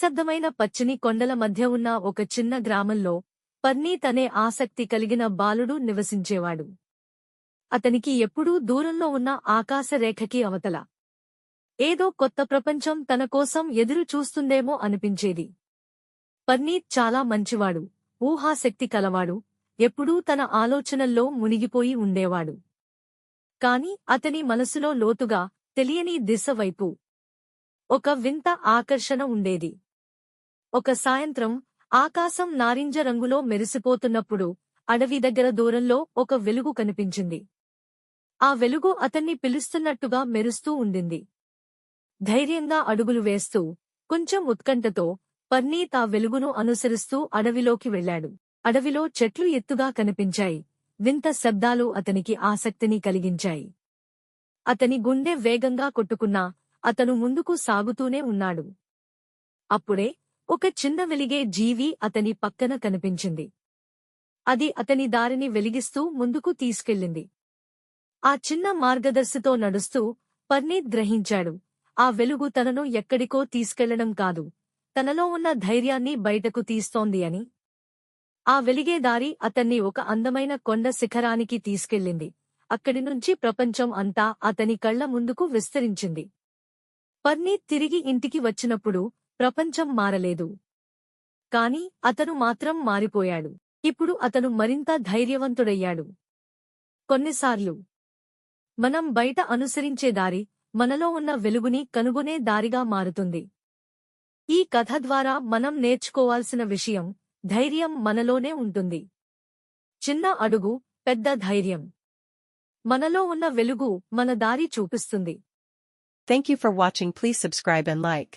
నిశ్శబ్దమైన పచ్చని కొండల మధ్య ఉన్న ఒక చిన్న గ్రామంలో పర్నీత్ అనే ఆసక్తి కలిగిన బాలుడు నివసించేవాడు. అతనికి ఎప్పుడూ దూరంలో ఉన్న ఆకాశరేఖకి అవతల ఏదో కొత్త ప్రపంచం తన కోసం ఎదురు చూస్తుందేమో అనిపించేది. పర్నీత్ చాలా మంచివాడు, ఊహాశక్తి కలవాడు, ఎప్పుడూ తన ఆలోచనల్లో మునిగిపోయి ఉండేవాడు. కాని అతని మనసులో లోతుగా, తెలియని దిశ వైపు ఒక వింత ఆకర్షణ ఉండేది. ఒక సాయంత్రం ఆకాశం నారింజ రంగులో మెరిసిపోతున్నప్పుడు అడవి దగ్గర దూరంలో ఒక వెలుగు కనిపించింది. ఆ వెలుగు అతన్ని పిలుస్తున్నట్టుగా మెరుస్తూ ఉండింది. ధైర్యంగా అడుగులు వేస్తూ, కొంచెం ఉత్కంఠతో పర్నీత్ ఆ వెలుగును అనుసరిస్తూ అడవిలోకి వెళ్లాడు. అడవిలో చెట్లు ఎత్తుగా కనిపించాయి. వింత శబ్దాలు అతనికి ఆసక్తిని కలిగించాయి. అతని గుండె వేగంగా కొట్టుకున్నా అతను ముందుకు సాగుతూనే ఉన్నాడు. అప్పుడే ఒక చిన్న వెలిగే జీవి అతని పక్కన కనిపించింది. అది అతని దారిని వెలిగిస్తూ ముందుకు తీసుకెళ్ళింది. ఆ చిన్న మార్గదర్శితో నడుస్తూ పర్నీత్ గ్రహించాడు, ఆ వెలుగు తనను ఎక్కడికో తీసుకెళ్లడం కాదు, తనలో ఉన్న ధైర్యాన్ని బయటకు తీస్తోంది అని. ఆ వెలిగే దారి అతన్ని ఒక అందమైన కొండ శిఖరానికి తీసుకెళ్ళింది. అక్కడి నుంచి ప్రపంచం అంతా అతని కళ్ల ముందుకు విస్తరించింది. పర్నీత్ తిరిగి ఇంటికి వచ్చినప్పుడు ప్రపంచం మారలేదు. కాని అతను మాత్రం మారిపోయాడు. ఇప్పుడు అతను మరింత ధైర్యవంతుడయ్యాడు. కొన్నిసార్లు మనం బయట అనుసరించే దారి మనలో ఉన్న వెలుగుని కనుగొనే దారిగా మారుతుంది. ఈ కథ ద్వారా మనం నేర్చుకోవాల్సిన విషయం, ధైర్యం మనలోనే ఉంటుంది. చిన్న అడుగు, పెద్ద ధైర్యం. మనలో ఉన్న వెలుగు మన దారి చూపిస్తుంది. Thank you for watching. Please subscribe and like.